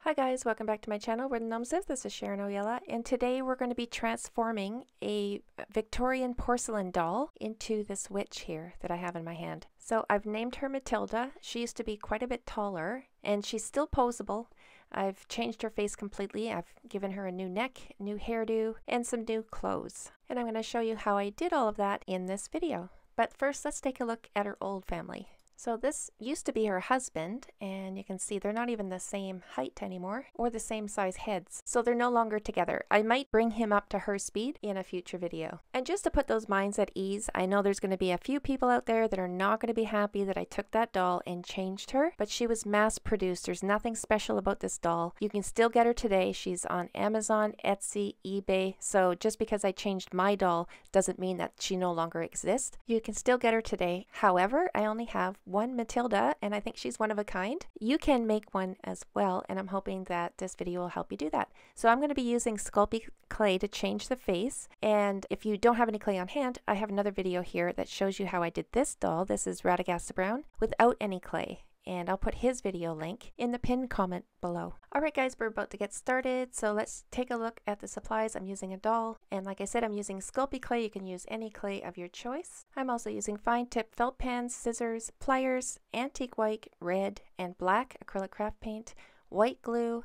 Hi guys, welcome back to my channel where the gnomes live. This is Sharon Oyella, and today we're going to be transforming a Victorian porcelain doll into this witch here that I have in my hand. So I've named her Matilda. She used to be quite a bit taller and she's still poseable. I've changed her face completely. I've given her a new neck, new hairdo, and some new clothes. And I'm going to show you how I did all of that in this video. But first, let's take a look at her old family. So this used to be her husband, and you can see they're not even the same height anymore or the same size heads. So they're no longer together. I might bring him up to her speed in a future video. And just to put those minds at ease, I know there's going to be a few people out there that are not going to be happy that I took that doll and changed her, but she was mass produced. There's nothing special about this doll. You can still get her today. She's on Amazon, Etsy, eBay. So just because I changed my doll doesn't mean that she no longer exists. You can still get her today. However, I only have one Matilda, and I think she's one of a kind. You can make one as well, and I'm hoping that this video will help you do that. So I'm going to be using Sculpey clay to change the face, and if you don't have any clay on hand, I have another video here that shows you how I did this doll. This is Radagasta Brown without any clay, and I'll put his video link in the pinned comment below. Alright guys, we're about to get started, so let's take a look at the supplies. I'm using a doll, and like I said, I'm using Sculpey clay. You can use any clay of your choice. I'm also using fine tip felt pans, scissors, pliers, antique white, red, and black acrylic craft paint, white glue,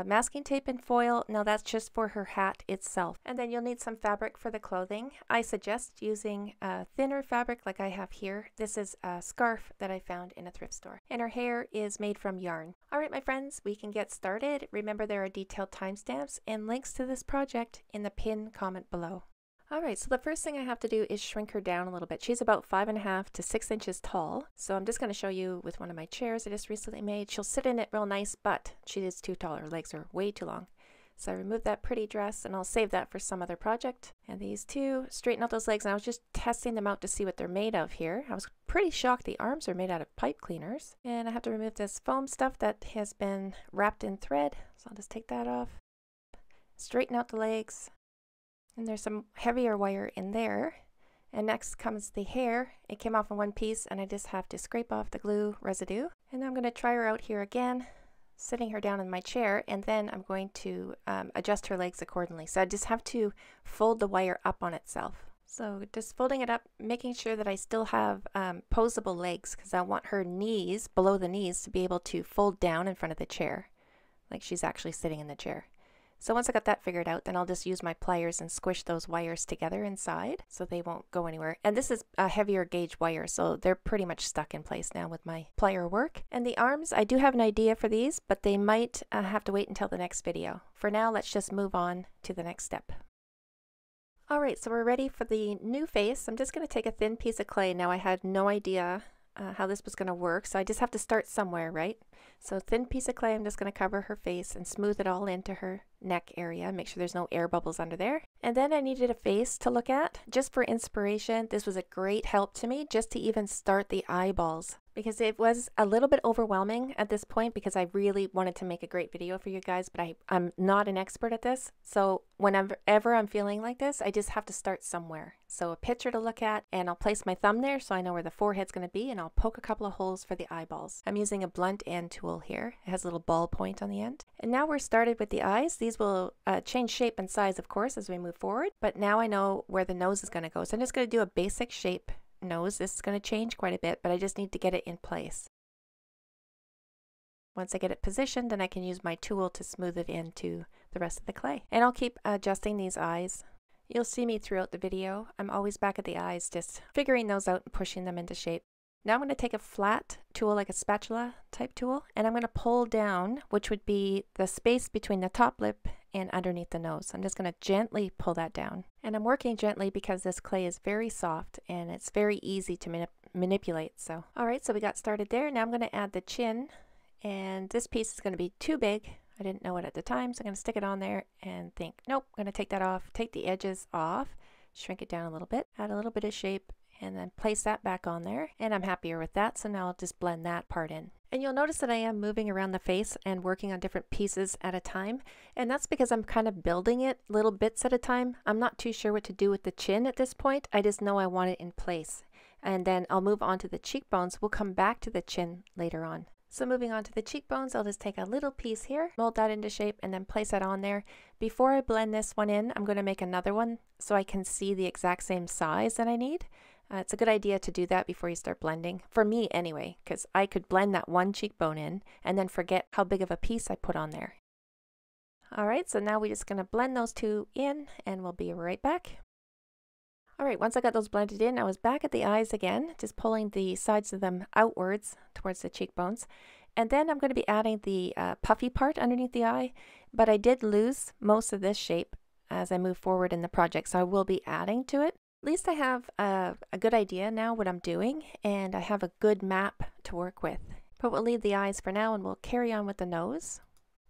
masking tape and foil. Now that's just for her hat itself. And then you'll need some fabric for the clothing. I suggest using thinner fabric like I have here. This is a scarf that I found in a thrift store. And her hair is made from yarn. Alright my friends, we can get started. Remember there are detailed timestamps and links to this project in the pinned comment below. Alright, so the first thing I have to do is shrink her down a little bit. She's about 5.5 to 6 inches tall. So I'm just going to show you with one of my chairs I just recently made. She'll sit in it real nice, but she is too tall. Her legs are way too long. So I removed that pretty dress, and I'll save that for some other project. And these two, straighten out those legs, and I was just testing them out to see what they're made of here. I was pretty shocked the arms are made out of pipe cleaners. And I have to remove this foam stuff that has been wrapped in thread. So I'll just take that off. Straighten out the legs. And there's some heavier wire in there. And next comes the hair. It came off in one piece, and I just have to scrape off the glue residue. And I'm going to try her out here again, sitting her down in my chair, and then I'm going to adjust her legs accordingly. So I just have to fold the wire up on itself. So just folding it up, making sure that I still have poseable legs, because I want her knees, below the knees, to be able to fold down in front of the chair, like she's actually sitting in the chair. So once I got that figured out, then I'll just use my pliers and squish those wires together inside so they won't go anywhere. And this is a heavier gauge wire, so they're pretty much stuck in place now with my plier work. And the arms, I do have an idea for these, but they might have to wait until the next video. For now, let's just move on to the next step. Alright, so we're ready for the new face. I'm just going to take a thin piece of clay. Now I had no idea how this was going to work, so I just have to start somewhere, right? So thin piece of clay, I'm just going to cover her face and smooth it all into her neck area, make sure there's no air bubbles under there. And then I needed a face to look at. Just for inspiration, this was a great help to me just to even start the eyeballs, because it was a little bit overwhelming at this point because I really wanted to make a great video for you guys, but I'm not an expert at this. So whenever I'm feeling like this, I just have to start somewhere. So a picture to look at, and I'll place my thumb there so I know where the forehead's going to be, and I'll poke a couple of holes for the eyeballs. I'm using a blunt end tool here. It has a little ball point on the end. And now we're started with the eyes. These will change shape and size, of course, as we move forward. But now I know where the nose is going to go. So I'm just going to do a basic shape nose. This is going to change quite a bit, but I just need to get it in place. Once I get it positioned, then I can use my tool to smooth it into the rest of the clay. And I'll keep adjusting these eyes. You'll see me throughout the video. I'm always back at the eyes, just figuring those out and pushing them into shape. Now I'm going to take a flat tool, like a spatula type tool, and I'm going to pull down, which would be the space between the top lip and underneath the nose. I'm just going to gently pull that down. And I'm working gently because this clay is very soft and it's very easy to manipulate. So, alright, so we got started there. Now I'm going to add the chin, and this piece is going to be too big. I didn't know it at the time, so I'm going to stick it on there and think, nope, I'm going to take that off, take the edges off, shrink it down a little bit, add a little bit of shape, and then place that back on there. And I'm happier with that, so now I'll just blend that part in. And you'll notice that I am moving around the face and working on different pieces at a time. And that's because I'm kind of building it little bits at a time. I'm not too sure what to do with the chin at this point. I just know I want it in place. And then I'll move on to the cheekbones. We'll come back to the chin later on. So moving on to the cheekbones, I'll just take a little piece here, mold that into shape, and then place that on there. Before I blend this one in, I'm going to make another one so I can see the exact same size that I need. It's a good idea to do that before you start blending, for me anyway, because I could blend that one cheekbone in and then forget how big of a piece I put on there. Alright, so now we're just going to blend those two in and we'll be right back. Alright, once I got those blended in, I was back at the eyes again, just pulling the sides of them outwards towards the cheekbones. And then I'm going to be adding the puffy part underneath the eye, but I did lose most of this shape as I move forward in the project, so I will be adding to it. At least I have a good idea now what I'm doing, and I have a good map to work with. But we'll leave the eyes for now and we'll carry on with the nose.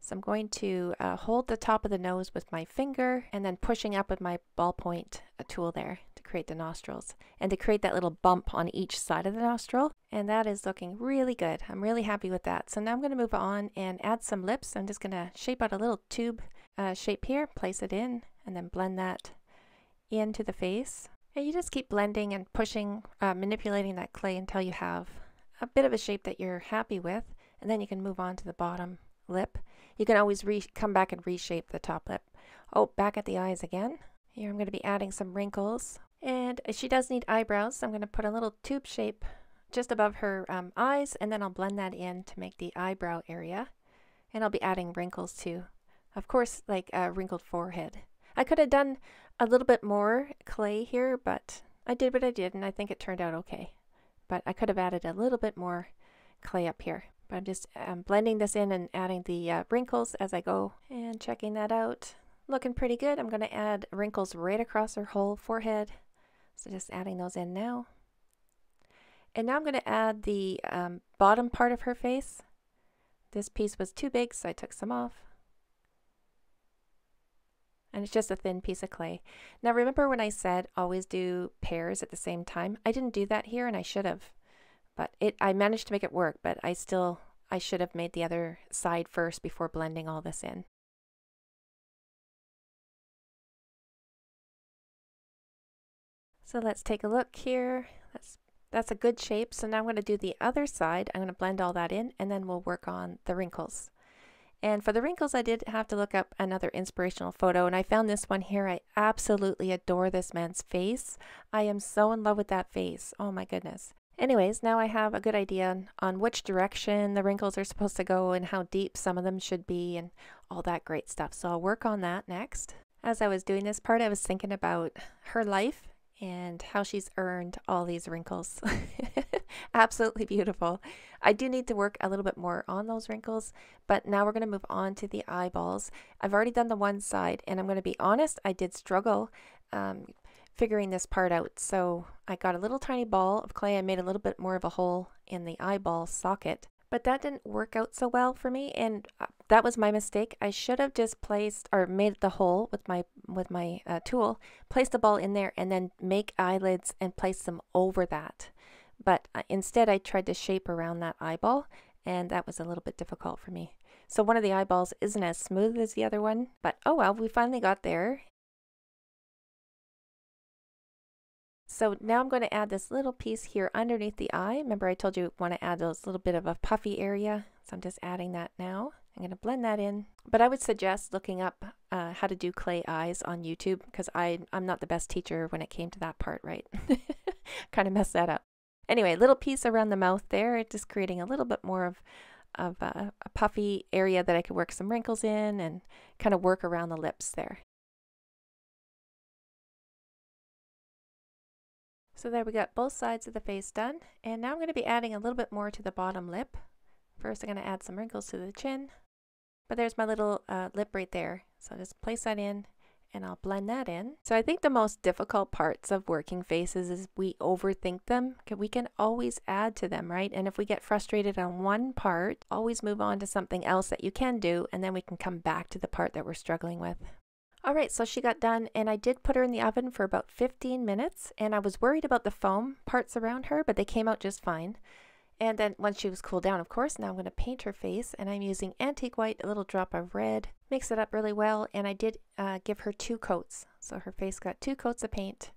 So I'm going to hold the top of the nose with my finger and then pushing up with my ballpoint tool there to create the nostrils and to create that little bump on each side of the nostril. And that is looking really good. I'm really happy with that. So now I'm going to move on and add some lips. I'm just going to shape out a little tube shape here, place it in, and then blend that into the face. And you just keep blending and pushing, manipulating that clay until you have a bit of a shape that you're happy with. And then you can move on to the bottom lip. You can always come back and reshape the top lip. Oh, back at the eyes again. Here I'm going to be adding some wrinkles. And she does need eyebrows, so I'm going to put a little tube shape just above her eyes, and then I'll blend that in to make the eyebrow area. And I'll be adding wrinkles too. Of course, like a wrinkled forehead. I could have done a little bit more clay here, but I did what I did, and I think it turned out okay. But I could have added a little bit more clay up here. But I'm just blending this in and adding the wrinkles as I go and checking that out. Looking pretty good. I'm going to add wrinkles right across her whole forehead. So just adding those in now. And now I'm going to add the bottom part of her face. This piece was too big, so I took some off. And it's just a thin piece of clay. Now remember when I said always do pairs at the same time? I didn't do that here and I should have. But I managed to make it work, but I should have made the other side first before blending all this in. So let's take a look here. That's a good shape. So now I'm going to do the other side. I'm going to blend all that in and then we'll work on the wrinkles. And for the wrinkles, I did have to look up another inspirational photo, and I found this one here. I absolutely adore this man's face. I am so in love with that face. Oh my goodness. Anyways, now I have a good idea on which direction the wrinkles are supposed to go and how deep some of them should be and all that great stuff. So I'll work on that next. As I was doing this part, I was thinking about her life and how she's earned all these wrinkles. Absolutely beautiful. I do need to work a little bit more on those wrinkles, but now we're going to move on to the eyeballs. I've already done the one side, and I'm going to be honest, I did struggle figuring this part out. So I got a little tiny ball of clay. I made a little bit more of a hole in the eyeball socket, but that didn't work out so well for me, and that was my mistake. I should have just placed or made the hole with my tool, place the ball in there, and then make eyelids and place them over that. But instead I tried to shape around that eyeball, and that was a little bit difficult for me. So one of the eyeballs isn't as smooth as the other one, but oh well, we finally got there. So now I'm going to add this little piece here underneath the eye. Remember I told you I want to add those little bit of a puffy area. So I'm just adding that now. I'm going to blend that in. But I would suggest looking up how to do clay eyes on YouTube, because I'm not the best teacher when it came to that part, right? Kind of messed that up. Anyway, little piece around the mouth there, just creating a little bit more of a puffy area that I could work some wrinkles in and kind of work around the lips there. So there we got both sides of the face done, and now I'm going to be adding a little bit more to the bottom lip. First I'm going to add some wrinkles to the chin, but there's my little lip right there. So I'll just place that in and I'll blend that in. So I think the most difficult parts of working faces is we overthink them. We can always add to them, right? And if we get frustrated on one part, always move on to something else that you can do, and then we can come back to the part that we're struggling with. Alright, so she got done, and I did put her in the oven for about 15 minutes, and I was worried about the foam parts around her, but they came out just fine. And then once she was cooled down, of course, now I'm going to paint her face, and I'm using antique white, a little drop of red, mix it up really well, and I did give her 2 coats. So her face got 2 coats of paint,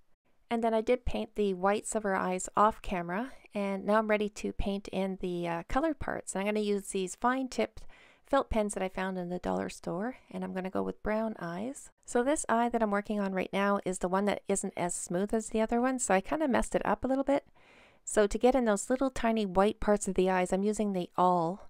And then I did paint the whites of her eyes off camera, and now I'm ready to paint in the colored parts. And I'm going to use these fine tipped felt pens that I found in the dollar store, and I'm going to go with brown eyes. So this eye that I'm working on right now is the one that isn't as smooth as the other one, so I kind of messed it up a little bit. So to get in those little tiny white parts of the eyes, I'm using the awl.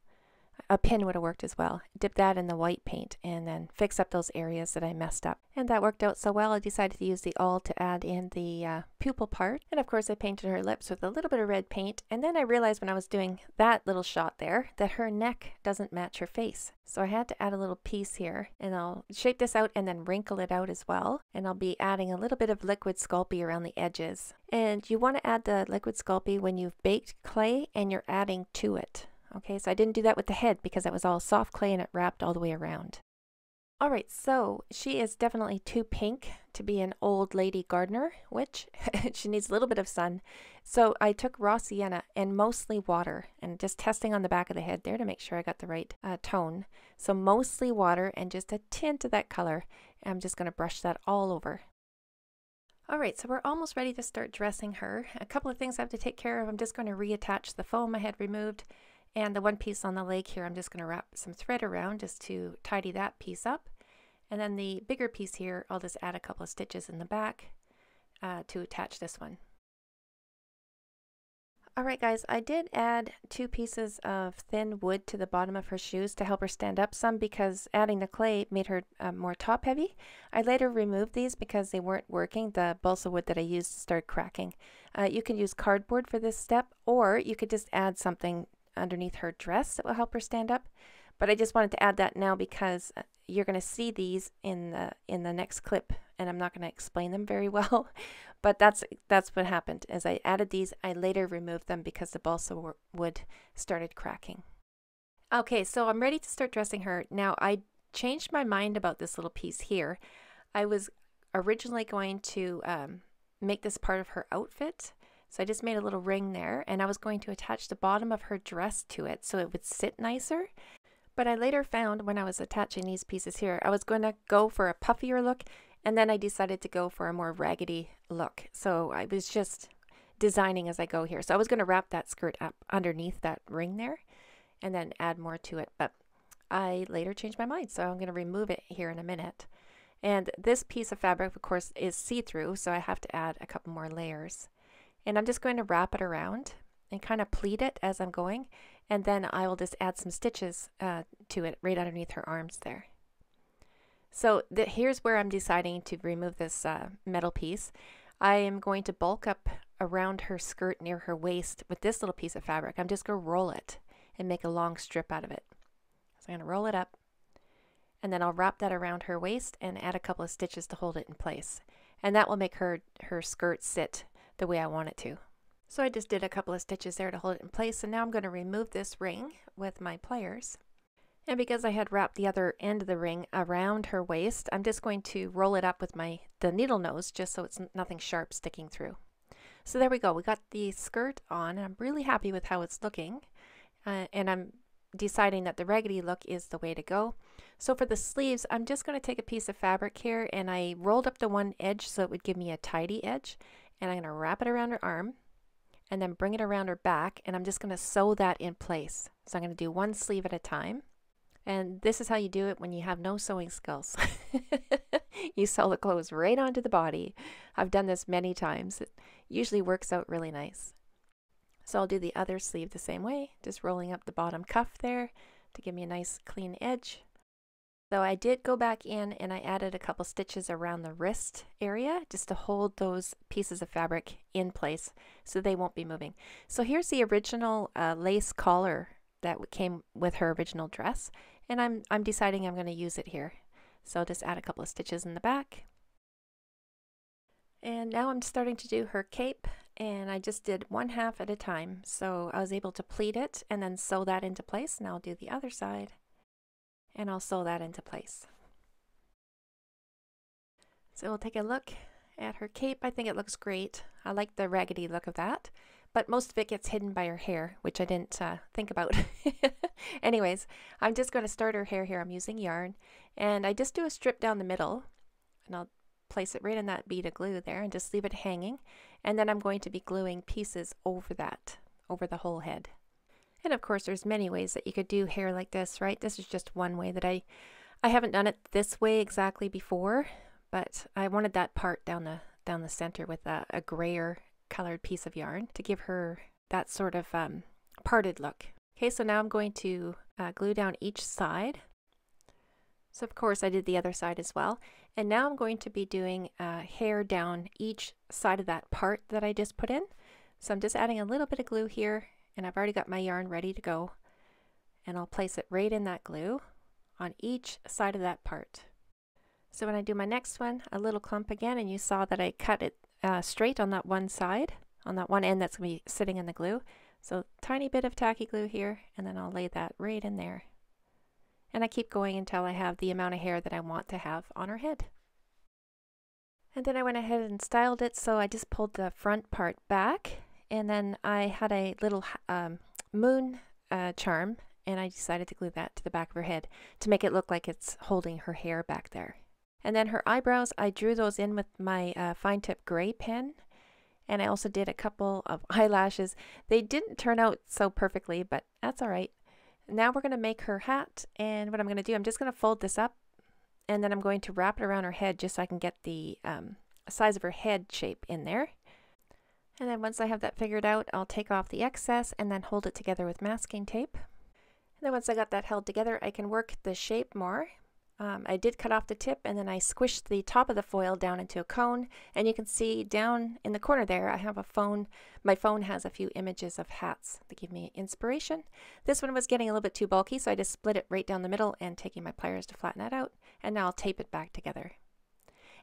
A pin would have worked as well. Dip that in the white paint and then fix up those areas that I messed up. And that worked out so well, I decided to use the awl to add in the pupil part. And of course I painted her lips with a little bit of red paint. And then I realized when I was doing that little shot there that her neck doesn't match her face. So I had to add a little piece here, and I'll shape this out and then wrinkle it out as well. And I'll be adding a little bit of liquid Sculpey around the edges. And you want to add the liquid Sculpey when you've baked clay and you're adding to it. Okay, so I didn't do that with the head because that was all soft clay and it wrapped all the way around. Alright, so she is definitely too pink to be an old lady gardener witch. She needs a little bit of sun. So I took raw sienna and mostly water and just testing on the back of the head there to make sure I got the right tone. So mostly water and just a tint of that color. And I'm just going to brush that all over. Alright, so we're almost ready to start dressing her. A couple of things I have to take care of. I'm just going to reattach the foam I had removed. And the one piece on the leg here, I'm just going to wrap some thread around just to tidy that piece up. And then the bigger piece here, I'll just add a couple of stitches in the back to attach this one. Alright guys, I did add 2 pieces of thin wood to the bottom of her shoes to help her stand up some because adding the clay made her more top heavy. I later removed these because they weren't working. The balsa wood that I used started cracking. You can use cardboard for this step, or you could just add something underneath her dress that will help her stand up, but I just wanted to add that now because you're going to see these in the next clip, and I'm not going to explain them very well. But that's what happened. As I added these, I later removed them because the balsa wood started cracking. Okay, so I'm ready to start dressing her. Now I changed my mind about this little piece here. I was originally going to make this part of her outfit. So I just made a little ring there, and I was going to attach the bottom of her dress to it so it would sit nicer. But I later found when I was attaching these pieces here, I was going to go for a puffier look, and then I decided to go for a more raggedy look. So I was just designing as I go here. So I was going to wrap that skirt up underneath that ring there and then add more to it. But I later changed my mind, so I'm going to remove it here in a minute. And this piece of fabric, of course, is see-through, so I have to add a couple more layers. And I'm just going to wrap it around and kind of pleat it as I'm going. And then I will just add some stitches to it right underneath her arms there. So here's where I'm deciding to remove this metal piece. I am going to bulk up around her skirt near her waist with this little piece of fabric. I'm just going to roll it and make a long strip out of it. So I'm going to roll it up. And then I'll wrap that around her waist and add a couple of stitches to hold it in place. And that will make her skirt sit the way I want it to. So I just did a couple of stitches there to hold it in place, and now I'm going to remove this ring with my pliers. And because I had wrapped the other end of the ring around her waist, I'm just going to roll it up with the needle nose just so it's nothing sharp sticking through. So there we go, we got the skirt on, and I'm really happy with how it's looking, and I'm deciding that the raggedy look is the way to go. So for the sleeves, I'm just going to take a piece of fabric here, and I rolled up the one edge so it would give me a tidy edge. And I'm going to wrap it around her arm and then bring it around her back, and I'm just going to sew that in place. So I'm going to do one sleeve at a time. And this is how you do it when you have no sewing skills. You sew the clothes right onto the body. I've done this many times. It usually works out really nice. So I'll do the other sleeve the same way, just rolling up the bottom cuff there to give me a nice clean edge. So I did go back in and I added a couple stitches around the wrist area just to hold those pieces of fabric in place so they won't be moving. So here's the original lace collar that came with her original dress, and I'm deciding I'm going to use it here. So I'll just add a couple of stitches in the back. And now I'm starting to do her cape, and I just did 1/2 at a time. So I was able to pleat it and then sew that into place. Now I'll do the other side. And I'll sew that into place. So we'll take a look at her cape. I think it looks great. I like the raggedy look of that, but most of it gets hidden by her hair, which I didn't think about. Anyways, I'm just going to start her hair here. I'm using yarn, and I just do a strip down the middle, and I'll place it right in that bead of glue there and just leave it hanging. And then I'm going to be gluing pieces over that, over the whole head. And of course there's many ways that you could do hair like this, right? This is just one way that I haven't done it this way exactly before, but I wanted that part down the center with a grayer colored piece of yarn to give her that sort of parted look. Okay, so now I'm going to glue down each side. So of course I did the other side as well. And now I'm going to be doing hair down each side of that part that I just put in. So I'm just adding a little bit of glue here, and I've already got my yarn ready to go. And I'll place it right in that glue on each side of that part. So when I do my next one, a little clump again, and you saw that I cut it straight on that one side, on that one end that's going to be sitting in the glue. So tiny bit of tacky glue here, and then I'll lay that right in there. And I keep going until I have the amount of hair that I want to have on her head. And then I went ahead and styled it, so I just pulled the front part back, and then I had a little moon charm, and I decided to glue that to the back of her head to make it look like it's holding her hair back there. And then her eyebrows, I drew those in with my fine tip gray pen, and I also did a couple of eyelashes. They didn't turn out so perfectly, but that's all right. Now we're going to make her hat, and what I'm going to do, I'm just going to fold this up, and then I'm going to wrap it around her head just so I can get the size of her head shape in there. And then once I have that figured out, I'll take off the excess and then hold it together with masking tape. And then once I got that held together, I can work the shape more. I did cut off the tip, and then I squished the top of the foil down into a cone, and you can see down in the corner there I have a phone. My phone has a few images of hats that give me inspiration. This one was getting a little bit too bulky, so I just split it right down the middle and taking my pliers to flatten that out, and now I'll tape it back together.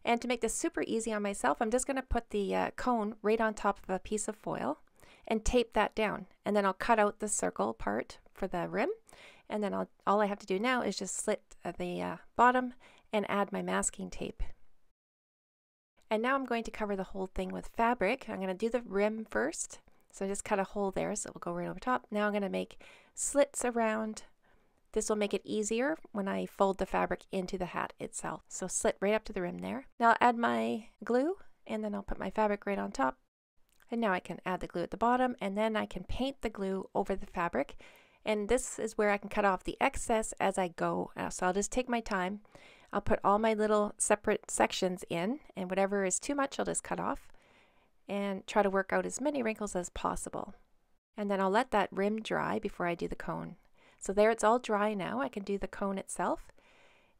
And to make this super easy on myself, I'm just going to put the cone right on top of a piece of foil and tape that down, and then I'll cut out the circle part for the rim. And then all I have to do now is just slit the bottom and add my masking tape. And now I'm going to cover the whole thing with fabric. I'm going to do the rim first. So I just cut a hole there, so it will go right over top. Now I'm going to make slits around. This will make it easier when I fold the fabric into the hat itself. So slit right up to the rim there. Now I'll add my glue, and then I'll put my fabric right on top. And now I can add the glue at the bottom, and then I can paint the glue over the fabric. And this is where I can cut off the excess as I go. So I'll just take my time. I'll put all my little separate sections in, and whatever is too much I'll just cut off and try to work out as many wrinkles as possible. And then I'll let that rim dry before I do the cone. So there, it's all dry now. I can do the cone itself.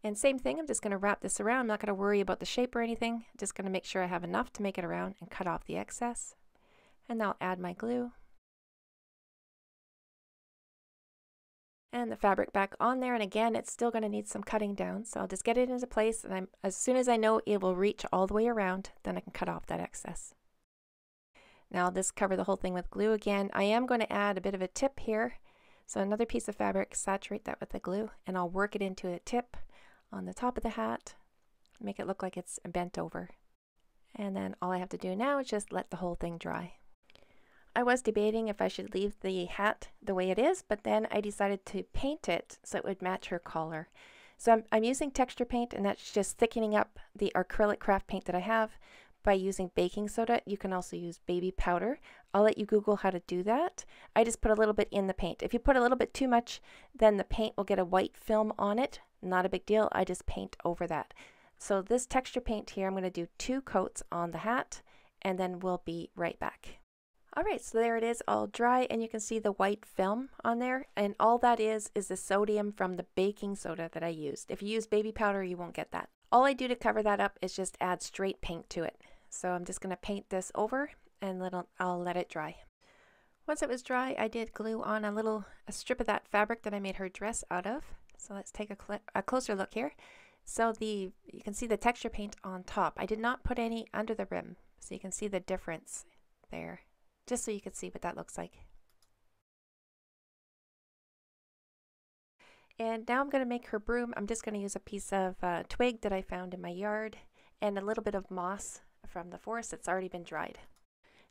And same thing, I'm just going to wrap this around. I'm not going to worry about the shape or anything. Just going to make sure I have enough to make it around and cut off the excess. And I'll add my glue. And the fabric back on there, and again it's still going to need some cutting down, so I'll just get it into place, and as soon as I know it will reach all the way around, then I can cut off that excess. Now I'll just cover the whole thing with glue again. I am going to add a bit of a tip here, so another piece of fabric, saturate that with the glue, and I'll work it into a tip on the top of the hat, make it look like it's bent over. And then all I have to do now is just let the whole thing dry. I was debating if I should leave the hat the way it is, but then I decided to paint it so it would match her collar. So I'm using texture paint, and that's just thickening up the acrylic craft paint that I have by using baking soda. You can also use baby powder. I'll let you Google how to do that. I just put a little bit in the paint. If you put a little bit too much, then the paint will get a white film on it. Not a big deal. I just paint over that. So this texture paint here, I'm going to do 2 coats on the hat, and then we'll be right back. Alright, so there it is, all dry, and you can see the white film on there, and all that is the sodium from the baking soda that I used. If you use baby powder, you won't get that. All I do to cover that up is just add straight paint to it. So I'm just going to paint this over, and I'll let it dry. Once it was dry, I did glue on a strip of that fabric that I made her dress out of. So let's take a closer look here. So you can see the texture paint on top. I did not put any under the rim, so you can see the difference there. Just so you can see what that looks like. And now I'm going to make her broom. I'm just going to use a piece of twig that I found in my yard and a little bit of moss from the forest that's already been dried.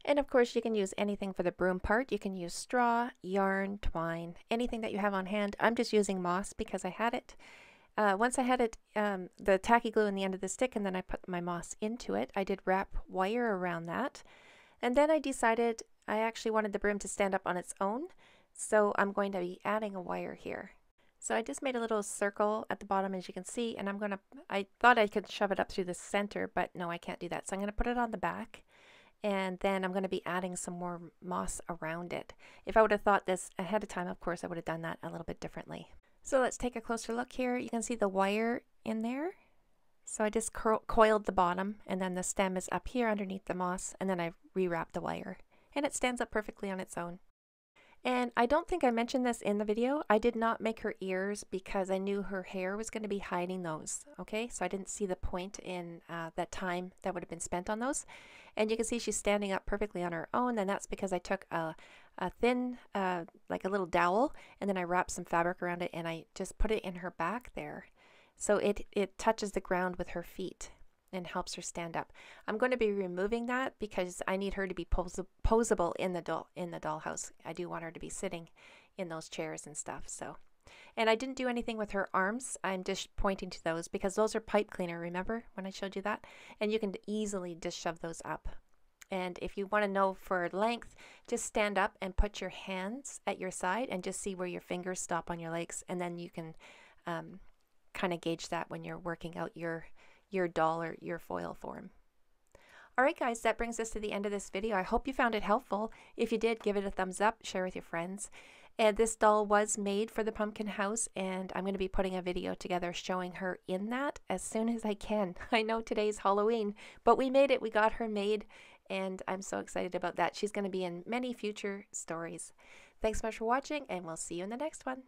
And of course you can use anything for the broom part. You can use straw, yarn, twine, anything that you have on hand. I'm just using moss because I had it. Once I had it, the tacky glue in the end of the stick, and then I put my moss into it, I did wrap wire around that. And then I decided I actually wanted the broom to stand up on its own, so I'm going to be adding a wire here. So I just made a little circle at the bottom, as you can see, and I thought I could shove it up through the center, but no, I can't do that. So I'm going to put it on the back, and then I'm going to be adding some more moss around it. If I would have thought this ahead of time, of course, I would have done that a little bit differently. So let's take a closer look here. You can see the wire in there. So I just coiled the bottom, and then the stem is up here underneath the moss, and then I rewrapped the wire, and it stands up perfectly on its own. And I don't think I mentioned this in the video. I did not make her ears because I knew her hair was going to be hiding those. Okay, so I didn't see the point in that time that would have been spent on those. And you can see she's standing up perfectly on her own, and that's because I took a thin, like a little dowel, and then I wrapped some fabric around it, and I just put it in her back there. So it touches the ground with her feet and helps her stand up. I'm going to be removing that because I need her to be posable in the dollhouse. I do want her to be sitting in those chairs and stuff. So, and I didn't do anything with her arms. I'm just pointing to those because those are pipe cleaner. Remember when I showed you that? And you can easily just shove those up. And if you want to know for length, just stand up and put your hands at your side and just see where your fingers stop on your legs, and then you can kind of gauge that when you're working out your doll or your foil form. Alright guys, that brings us to the end of this video. I hope you found it helpful. If you did, give it a thumbs up, share with your friends. And this doll was made for the pumpkin house, and I'm going to be putting a video together showing her in that as soon as I can. I know today's Halloween, but we made it. We got her made, and I'm so excited about that. She's going to be in many future stories. Thanks so much for watching, and we'll see you in the next one.